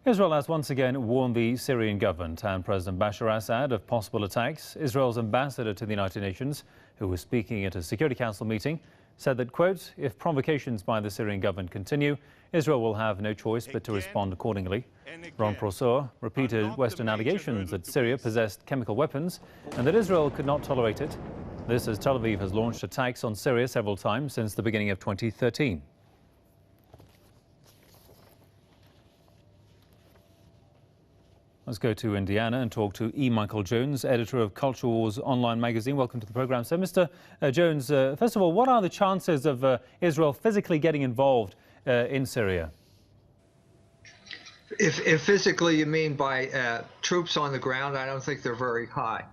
Israel has once again warned the Syrian government and President Bashar al-Assad of possible attacks. Israel's ambassador to the United Nations, who was speaking at a Security Council meeting, said that, quote, if provocations by the Syrian government continue, Israel will have no choice but to respond accordingly. Ron Prosor repeated Western allegations that Syria possessed chemical weapons and that Israel could not tolerate it. This as Tel Aviv has launched attacks on Syria several times since the beginning of 2013. Let's go to Indiana and talk to E. Michael Jones, editor of Culture Wars online magazine. Welcome to the program. So, Mr. Jones, first of all, what are the chances of Israel physically getting involved in Syria? If physically you mean by troops on the ground, I don't think they're very high.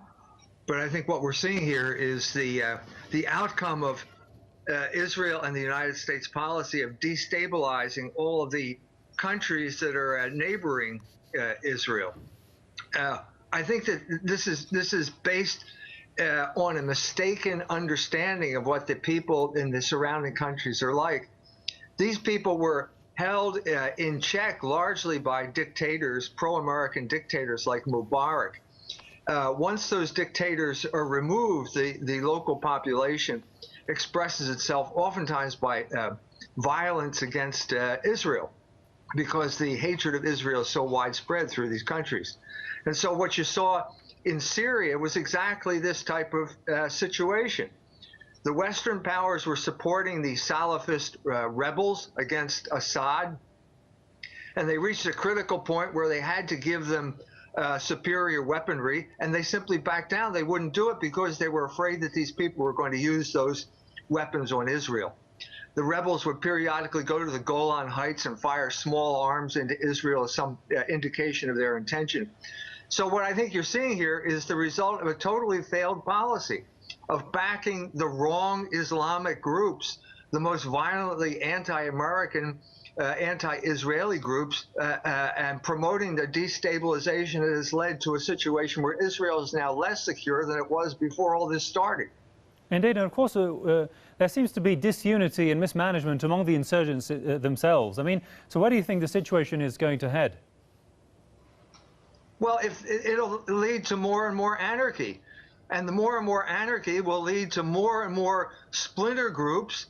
But I think what we're seeing here is the outcome of Israel and the United States policy of destabilizing all of the countries that are neighboring Israel. I think that this is based on a mistaken understanding of what the people in the surrounding countries are like. These people were held in check largely by dictators, pro-American dictators like Mubarak. Once those dictators are removed, the local population expresses itself oftentimes by violence against Israel, because the hatred of Israel is so widespread through these countries. And so what you saw in Syria was exactly this type of situation. The Western powers were supporting the Salafist rebels against Assad, and they reached a critical point where they had to give them superior weaponry, and they simply backed down. They wouldn't do it because they were afraid that these people were going to use those weapons on Israel. The rebels would periodically go to the Golan Heights and fire small arms into Israel as some indication of their intention. So what I think you're seeing here is the result of a totally failed policy of backing the wrong Islamic groups, the most violently anti-American, anti-Israeli groups, and promoting the destabilization that has led to a situation where Israel is now less secure than it was before all this started. Indeed, and of course there seems to be disunity and mismanagement among the insurgents themselves. I mean, so where do you think the situation is going to head? Well, it'll lead to more and more anarchy. And the more and more anarchy will lead to more and more splinter groups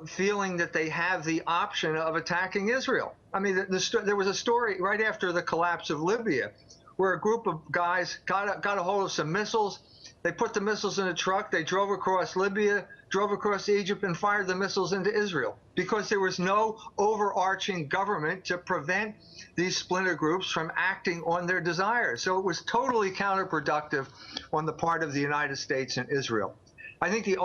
feeling that they have the option of attacking Israel. I mean, there was a story right after the collapse of Libya where a group of guys got a hold of some missiles. They put the missiles in a truck, they drove across Libya, drove across Egypt, and fired the missiles into Israel because there was no overarching government to prevent these splinter groups from acting on their desires. So it was totally counterproductive on the part of the United States and Israel. I think the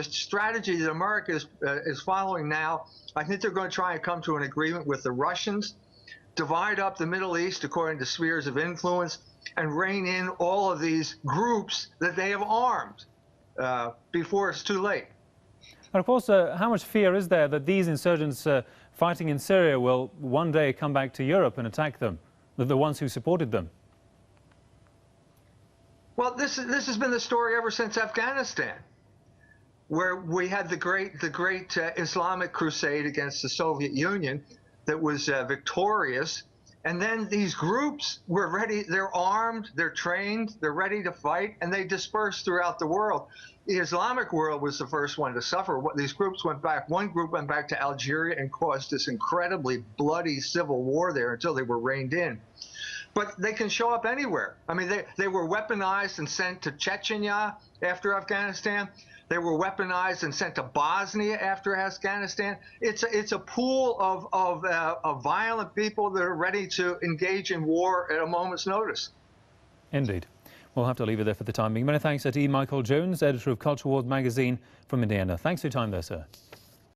strategy that America is following now, I think they're going to try and come to an agreement with the Russians, divide up the Middle East according to spheres of influence, and rein in all of these groups that they have armed before it's too late. And of course, how much fear is there that these insurgents fighting in Syria will one day come back to Europe and attack them, the ones who supported them? Well, this has been the story ever since Afghanistan, where we had the great Islamic crusade against the Soviet Union that was victorious. And then these groups were ready, they're armed, they're trained, they're ready to fight, and they dispersed throughout the world. The Islamic world was the first one to suffer. These groups went back, one group went back to Algeria and caused this incredibly bloody civil war there until they were reined in. But they can show up anywhere. I mean, they were weaponized and sent to Chechnya after Afghanistan. They were weaponized and sent to Bosnia after Afghanistan. It's a pool of violent people that are ready to engage in war at a moment's notice. Indeed. We'll have to leave it there for the time being. Many thanks to E. Michael Jones, editor of Culture Wars magazine from Indiana. Thanks for your time there, sir.